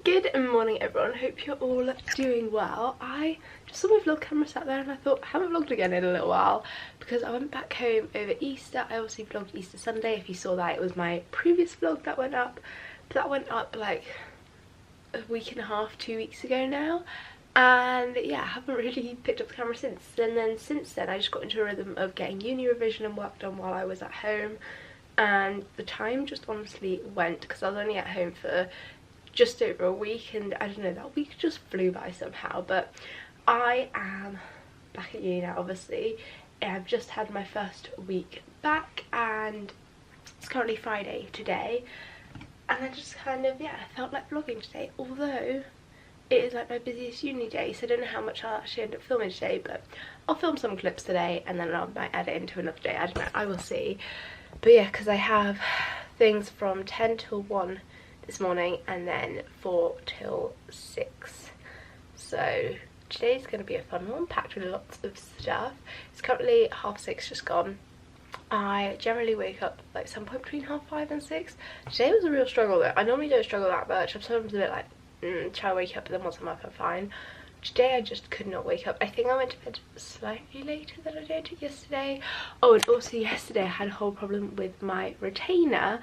Good morning everyone, hope you're all doing well. I just saw my vlog camera sat there and I thought I haven't vlogged again in a little while because I went back home over Easter. I obviously vlogged Easter Sunday. If you saw that, it was my previous vlog that went up, but that went up like a week and a half, 2 weeks ago now. And yeah, I haven't really picked up the camera since. And then since then I just got into a rhythm of getting uni revision and work done while I was at home, and the time just honestly went because I was only at home for just over a week, and I don't know, that week just flew by somehow. But I am back at uni now, obviously. I've just had my first week back and it's currently Friday today, and I just kind of, yeah, I felt like vlogging today, although it is like my busiest uni day, so I don't know how much I'll actually end up filming today, but I'll film some clips today and then I might add it into another day. I don't know, I will see. But yeah, because I have things from 10 till 1 this morning and then 4 till 6. So today's going to be a fun one, packed with lots of stuff. It's currently 6:30 just gone. I generally wake up like some point between 5:30 and 6. Today was a real struggle though. I normally don't struggle that much. I'm sometimes a bit like, try to wake up, but then once I'm up I'm fine. Today I just could not wake up. I think I went to bed slightly later than I did yesterday. Oh, and also yesterday I had a whole problem with my retainer,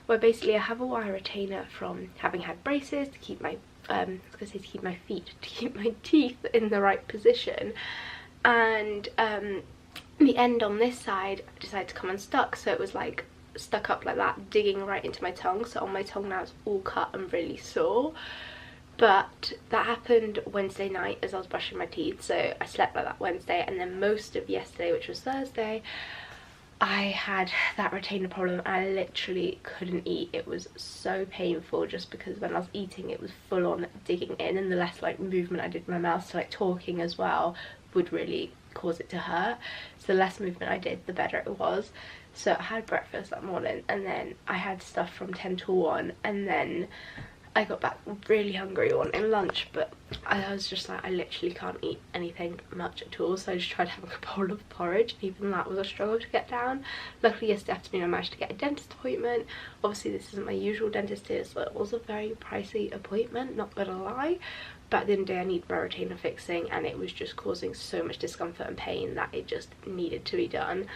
where basically I have a wire retainer from having had braces to keep my to keep my feet, to keep my teeth in the right position, and the end on this side decided to come unstuck, so it was like stuck up like that, digging right into my tongue. So on my tongue now it's all cut and really sore. But that happened Wednesday night as I was brushing my teeth, so I slept like that Wednesday, and then most of yesterday, which was Thursday, I had that retainer problem. I literally couldn't eat. It was so painful just because when I was eating it was full on digging in, and the less like movement I did with my mouth, so like talking as well, would really cause it to hurt. So the less movement I did, the better it was. So I had breakfast that morning and then I had stuff from 10 to 1, and then I got back really hungry wanting lunch, but I was just like, I literally can't eat anything much at all, so I just tried having a bowl of porridge, and even that was a struggle to get down. Luckily yesterday afternoon I managed to get a dentist appointment. Obviously this isn't my usual dentist here, so it was a very pricey appointment, not gonna lie, but at the end of the day I need my retainer fixing, and it was just causing so much discomfort and pain that it just needed to be done.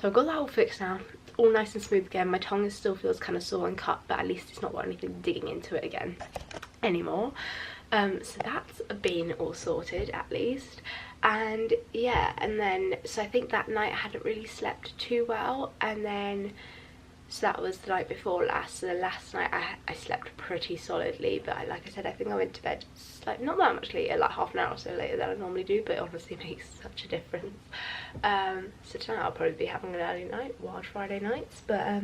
So I've got that all fixed now. It's all nice and smooth again. My tongue still feels kind of sore and cut, but at least it's not got anything digging into it again anymore. So that's been all sorted at least. And yeah, and then so I think that night I hadn't really slept too well, and then so that was the night before last. So the last night I slept pretty solidly, but like I said, I think I went to bed like not that much later, like half an hour or so later than I normally do, but it honestly makes such a difference. So tonight I'll probably be having an early night, wild Friday nights, but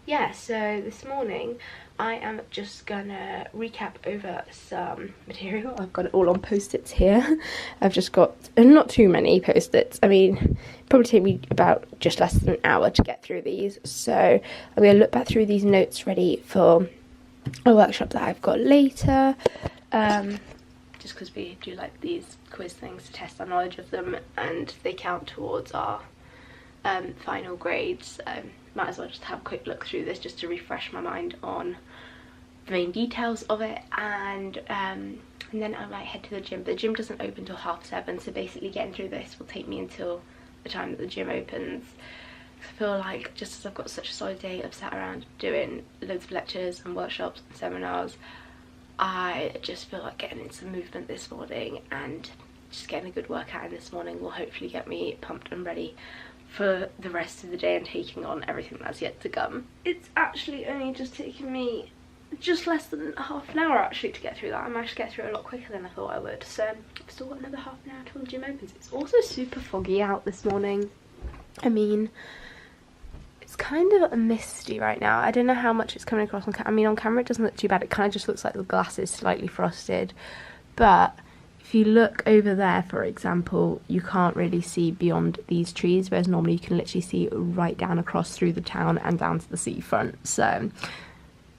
yeah, so this morning I am just gonna recap over some material. I've got it all on post-its here. I've just got not too many post-its. I mean, it'll probably take me about just less than an hour to get through these. So I'm gonna look back through these notes ready for a workshop that I've got later. Just because we do like these quiz things to test our knowledge of them, and they count towards our final grades. Might as well just have a quick look through this just to refresh my mind on the main details of it, and then I might head to the gym. The gym doesn't open till 7:30, so basically getting through this will take me until the time that the gym opens. I feel like just as I've got such a solid day of sat around doing loads of lectures and workshops and seminars, I just feel like getting in some movement this morning, and just getting a good workout in this morning will hopefully get me pumped and ready for the rest of the day and taking on everything that's yet to come. It's actually only just taken me just less than half an hour actually to get through that. I managed to get through it a lot quicker than I thought I would, so I've still got another half an hour till the gym opens. It's also super foggy out this morning. I mean, it's kind of misty right now. I don't know how much it's coming across on camera. I mean, on camera it doesn't look too bad. It kind of just looks like the glass is slightly frosted, but if you look over there, for example, you can't really see beyond these trees, whereas normally you can literally see right down across through the town and down to the seafront. So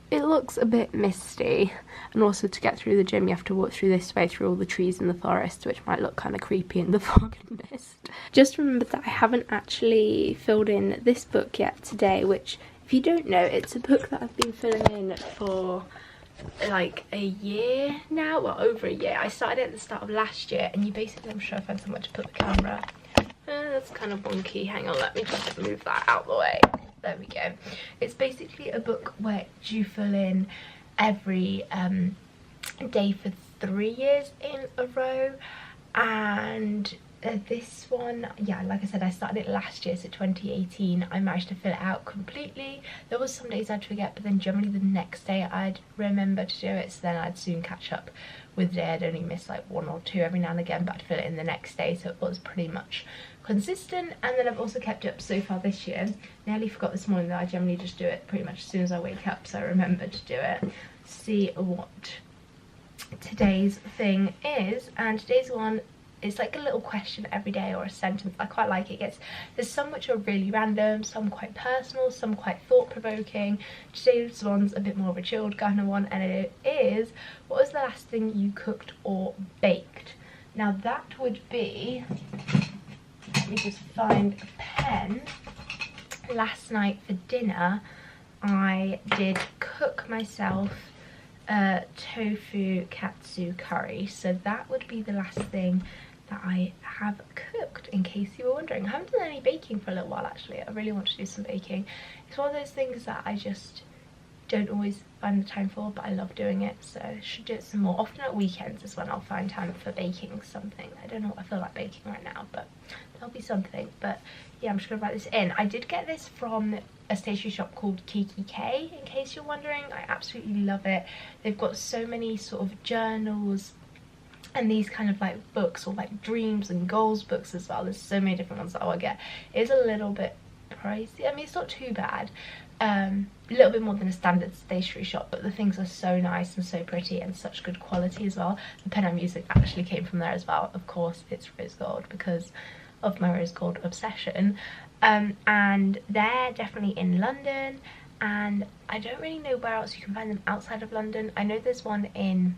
it looks a bit misty, and also to get through the gym you have to walk through this way through all the trees in the forest, which might look kind of creepy in the fog and mist. Just remembered that I haven't actually filled in this book yet today, which, if you don't know, it's a book that I've been filling in for like a year now, well over a year. I started at the start of last year, and you basically, I'm sure I found somewhere to put the camera. That's kind of wonky. Hang on, let me just move that out of the way. There we go. It's basically a book where you fill in every day for 3 years in a row, and this one, yeah, like I said, I started it last year, so 2018. I managed to fill it out completely. There was some days I'd forget, but then generally the next day I'd remember to do it, so then I'd soon catch up with the day. I'd only miss like 1 or 2 every now and again, but I'd fill it in the next day, so it was pretty much consistent. And then I've also kept it up so far this year. Nearly forgot this morning that I generally just do it pretty much as soon as I wake up, so I remember to do it. See what today's thing is, and today's one is like a little question every day, or a sentence. I quite like it. There's some which are really random, some quite personal, some quite thought-provoking. Today's one's a bit more of a chilled kind of one, and it is, what was the last thing you cooked or baked? Now that would be, let me just find a pen. Last night for dinner I did cook myself tofu katsu curry, so that would be the last thing that I have cooked, in case you were wondering. I haven't done any baking for a little while actually. I really want to do some baking. It's one of those things that I just don't always find the time for, but I love doing it, so I should do it some more. Often at weekends is when I'll find time for baking something. I don't know what I feel like baking right now, but there'll be something. But yeah, I'm just gonna write this in. I did get this from a stationery shop called Kiki K, in case you're wondering. I absolutely love it. They've got so many sort of journals and these kind of like books, or like dreams and goals books as well. There's so many different ones that I will get. It is a little bit pricey. I mean, it's not too bad. A little bit more than a standard stationery shop, but the things are so nice and so pretty and such good quality as well. The pen I'm using actually came from there as well. Of course, it's rose gold because of my rose gold obsession. And they're definitely in London, and I don't really know where else you can find them outside of London. I know there's one in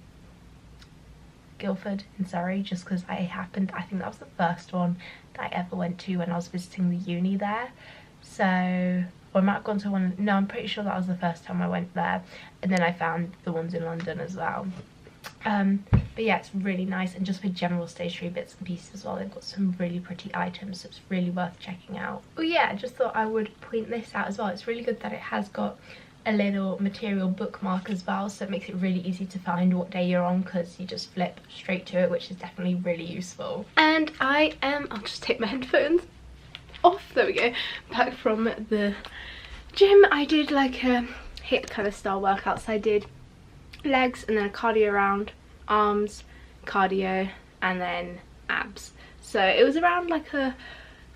Guildford in Surrey, just because I think that was the first one that I ever went to when I was visiting the uni there. So, or I might have gone to one, no, I'm pretty sure that was the first time I went there, and then I found the ones in London as well. But yeah, it's really nice, and just for general stationery bits and pieces as well, they've got some really pretty items, so it's really worth checking out. Oh yeah, I just thought I would point this out as well. It's really good that it has got a little material bookmark as well, so it makes it really easy to find what day you're on, because you just flip straight to it, which is definitely really useful. And I'll just take my headphones off, there we go, back from the gym. I did like a HIIT kind of style workout, so I did legs and then a cardio round, arms, cardio, and then abs. So it was around like a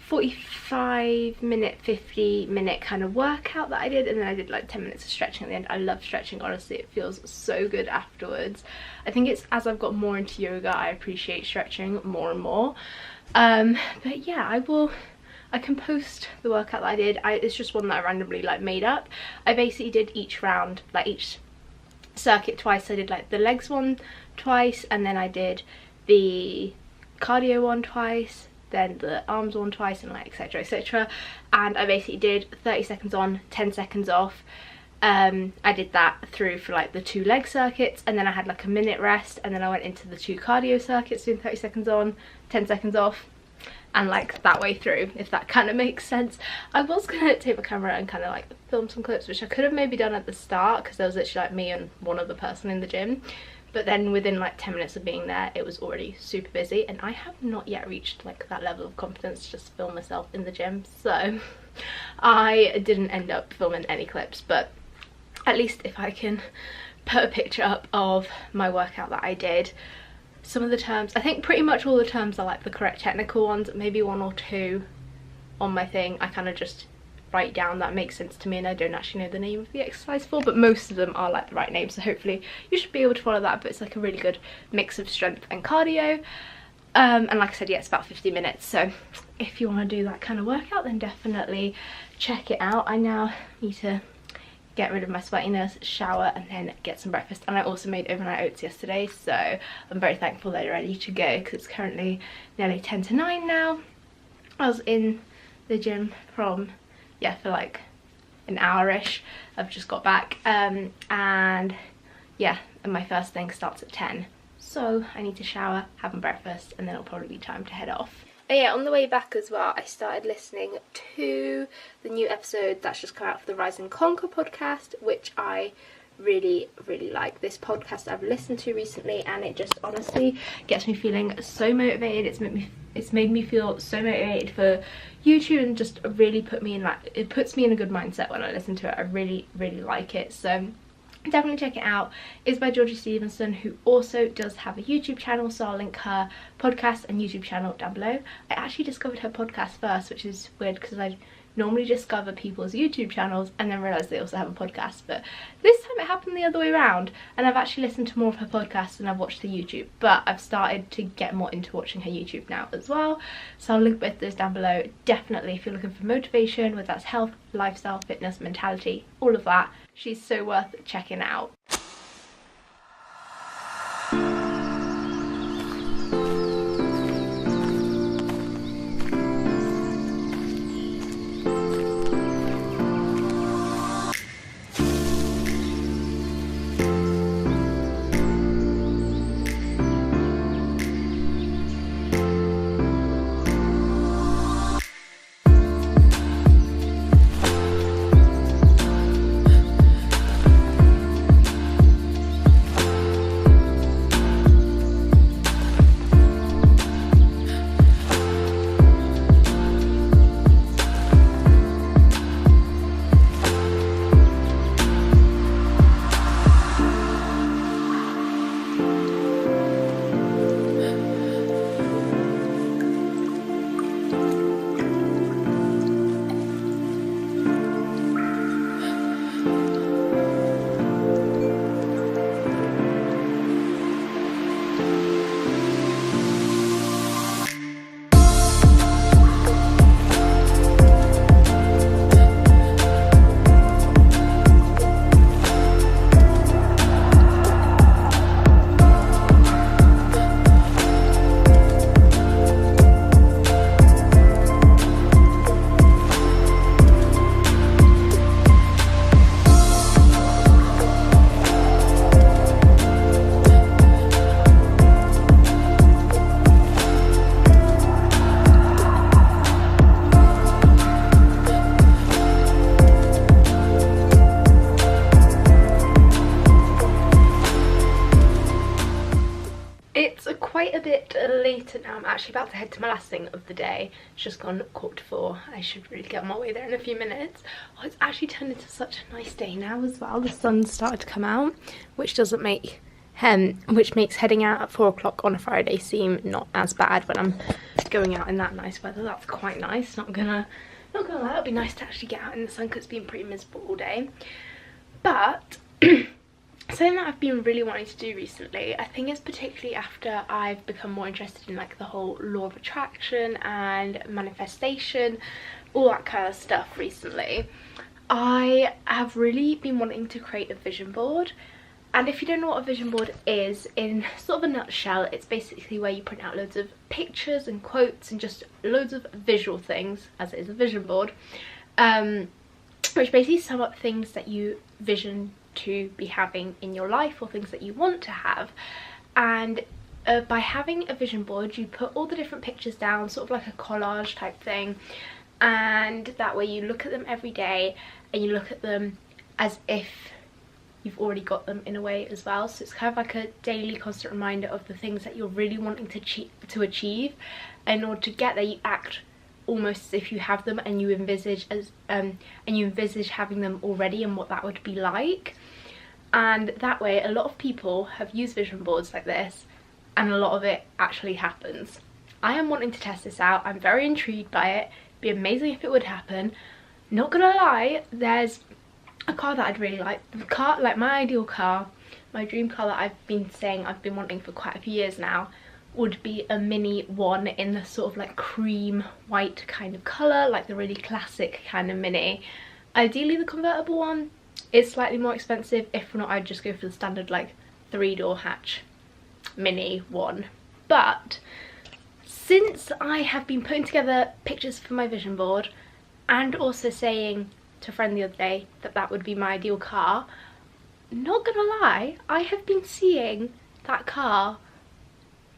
45-minute, 50-minute kind of workout that I did, and then I did like 10 minutes of stretching at the end. I love stretching, honestly. It feels so good afterwards. I think it's as I've got more into yoga, I appreciate stretching more and more. But yeah, I can post the workout that I did. It's just one that I randomly like made up. I basically did each round, like each circuit twice. I did like the legs one twice, and then I did the cardio one twice, then the arms one twice, and like etc etc. And I basically did 30 seconds on, 10 seconds off. I did that through for like the 2 leg circuits, and then I had like a minute rest, and then I went into the 2 cardio circuits doing 30 seconds on, 10 seconds off, and like that way through, if that kind of makes sense. I was gonna take my camera and kind of like film some clips, which I could have maybe done at the start, because there was literally like me and one other person in the gym, but then within like 10 minutes of being there it was already super busy, and I have not yet reached like that level of confidence to just film myself in the gym, so I didn't end up filming any clips. But at least if I can put a picture up of my workout that I did, some of the terms, I think pretty much all the terms are like the correct technical ones, maybe 1 or 2 on my thing I kind of just write down that makes sense to me and I don't actually know the name of the exercise for, but most of them are like the right name, so hopefully you should be able to follow that. But it's like a really good mix of strength and cardio, and like I said, yeah, it's about 50 minutes, so if you want to do that kind of workout then definitely check it out. I now need to get rid of my sweatiness, shower, and then get some breakfast. And I also made overnight oats yesterday, so I'm very thankful they're ready to go, because it's currently nearly 10 to 9 now. I was in the gym from, yeah, for like an hour-ish. I've just got back, and yeah, and my first thing starts at 10. So I need to shower, have my breakfast, and then it'll probably be time to head off. Oh yeah, on the way back as well, I started listening to the new episode that's just come out for the Rise and Conquer podcast, which I really like. This podcast I've listened to recently, and it just honestly gets me feeling so motivated. It's made me feel so motivated for YouTube, and just really it puts me in a good mindset when I listen to it. I really like it, so definitely check it out. It's by Georgie Stevenson, who also does have a YouTube channel, so I'll link her podcast and YouTube channel down below. I actually discovered her podcast first, which is weird because I normally discover people's YouTube channels and then realise they also have a podcast, but this time it happened the other way around, and I've actually listened to more of her podcasts than I've watched the YouTube, but I've started to get more into watching her YouTube now as well, so I'll link both those down below. Definitely, if you're looking for motivation, whether that's health, lifestyle, fitness, mentality, all of that, she's so worth checking out. Quite a bit later now. I'm actually about to head to my last thing of the day. It's just gone 4:15. I should really get on my way there in a few minutes. Oh, it's actually turned into such a nice day now as well. The sun's started to come out, which makes heading out at 4 o'clock on a Friday seem not as bad when I'm going out in that nice weather. That's quite nice. Not gonna lie, it'll be nice to actually get out in the sun because it's been pretty miserable all day. But something that I've been really wanting to do recently, I think it's particularly after I've become more interested in like the whole law of attraction and manifestation, all that kind of stuff recently, I have really been wanting to create a vision board. And if you don't know what a vision board is, in sort of a nutshell, it's basically where you print out loads of pictures and quotes and just loads of visual things, as it is a vision board, which basically sum up things that you vision to be having in your life or things that you want to have. And by having a vision board, you put all the different pictures down, sort of like a collage type thing, and that way you look at them every day and you look at them as if you've already got them in a way as well. So it's kind of like a daily constant reminder of the things that you're really wanting to achieve. In order to get there, you act almost as if you have them, and you envisage having them already and what that would be like. And that way, a lot of people have used vision boards like this, and a lot of it actually happens. I am wanting to test this out. I'm very intrigued by it. It'd be amazing if it would happen. Not gonna lie, there's a car that I'd really like. The car, like my ideal car, my dream car that I've been saying I've been wanting for quite a few years now, would be a Mini one in the sort of like cream white kind of colour, like the really classic kind of Mini. Ideally the convertible one is slightly more expensive. If not, I'd just go for the standard like 3-door hatch Mini one. But since I have been putting together pictures for my vision board and also saying to a friend the other day that that would be my ideal car, not gonna lie, I have been seeing that car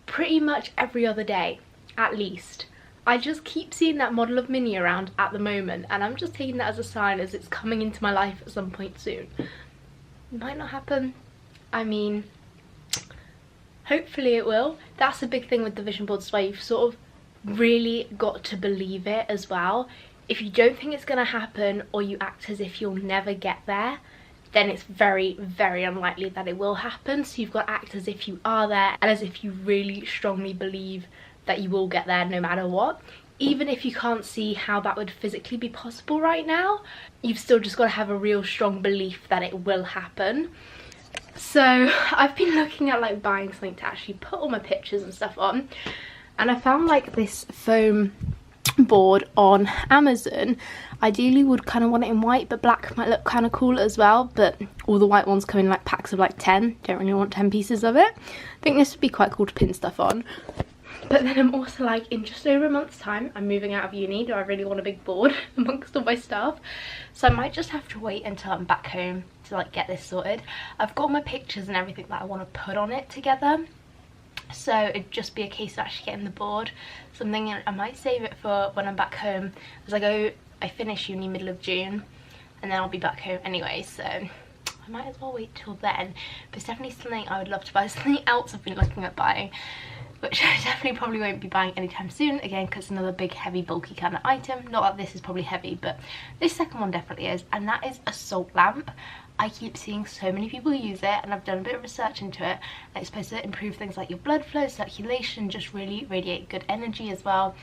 pretty much every other day, at least. I just keep seeing that model of Mini around at the moment, and I'm just taking that as a sign as it's coming into my life at some point soon. It might not happen. I mean, hopefully it will. That's a big thing with the vision boards as well. You've sort of really got to believe it as well. If you don't think it's gonna happen, or you act as if you'll never get there, then it's very, very unlikely that it will happen. So you've got to act as if you are there, and as if you really strongly believe that you will get there no matter what. Even if you can't see how that would physically be possible right now, you've still just got to have a real strong belief that it will happen. So I've been looking at like buying something to actually put all my pictures and stuff on, and I found like this foam board on Amazon. Ideally would kind of want it in white, but black might look kind of cool as well, but all the white ones come in like packs of like 10. Don't really want 10 pieces of it. I think this would be quite cool to pin stuff on. But then I'm also like, in just over a month's time, I'm moving out of uni. Do I really want a big board amongst all my stuff? So I might just have to wait until I'm back home to like get this sorted. I've got my pictures and everything that I want to put on it together, so it'd just be a case of actually getting the board. Something I might save it for when I'm back home, as I finish uni middle of June, and then I'll be back home anyway, so I might as well wait till then. But it's definitely something I would love to buy. Something else I've been looking at buying, which I definitely probably won't be buying anytime soon, again because it's another big heavy bulky kind of item. Not that this is probably heavy, but this second one definitely is, and that is a salt lamp. I keep seeing so many people use it, and I've done a bit of research into it, and it's supposed to improve things like your blood flow, circulation, just really radiate good energy as well,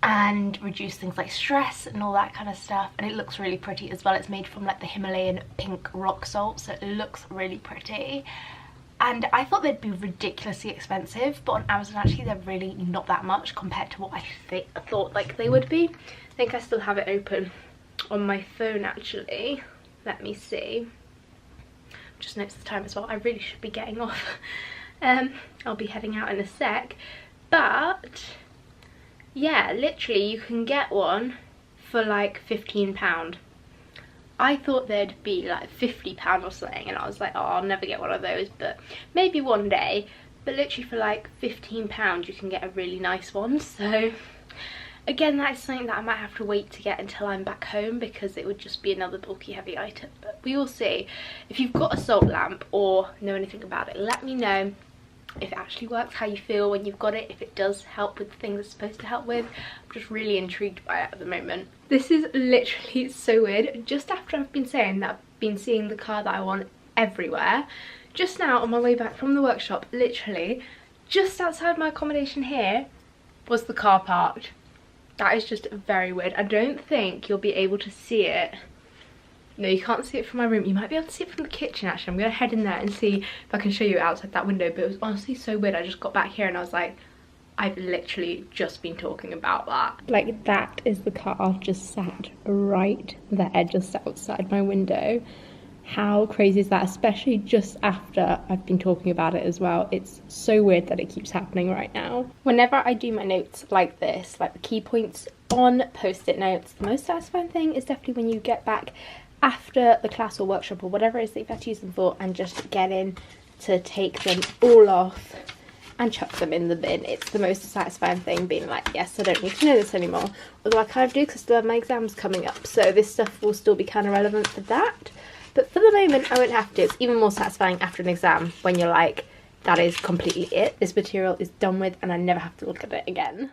and reduce things like stress and all that kind of stuff. And it looks really pretty as well. It's made from like the Himalayan pink rock salt, so it looks really pretty. And I thought they'd be ridiculously expensive, but on Amazon actually they're really not that much compared to what I thought like they would be. I think I still have it open on my phone actually. Let me see. Just noticed the time as well. I really should be getting off. I'll be heading out in a sec. But yeah, literally you can get one for like £15. I thought they'd be like £50 or something, and I was like, oh, I'll never get one of those, but maybe one day. But literally for like £15 you can get a really nice one. So again, that is something that I might have to wait to get until I'm back home, because it would just be another bulky heavy item. But we will see. If you've got a salt lamp or know anything about it, let me know if it actually works, how you feel when you've got it, if it does help with the things it's supposed to help with. I'm just really intrigued by it at the moment. This is literally so weird. Just after I've been saying that I've been seeing the car that I want everywhere, just now on my way back from the workshop, literally just outside my accommodation here was the car parked. That is just very weird. I don't think you'll be able to see it. No, you can't see it from my room. You might be able to see it from the kitchen actually. I'm going to head in there and see if I can show you outside that window. But it was honestly so weird. I just got back here and I was like, I've literally just been talking about that. Like, that is the car just sat right there, just outside my window. How crazy is that? Especially just after I've been talking about it as well. It's so weird that it keeps happening right now. Whenever I do my notes like this, like the key points on post-it notes, the most satisfying thing is definitely when you get back after the class or workshop or whatever it is that you've had to use them for, and just get in to take them all off and chuck them in the bin. It's the most satisfying thing, being like, yes, I don't need to know this anymore. Although I kind of do, because I still have my exams coming up, so this stuff will still be kind of relevant for that. But for the moment, I won't have to. It's even more satisfying after an exam when you're like, that is completely it. This material is done with and I never have to look at it again.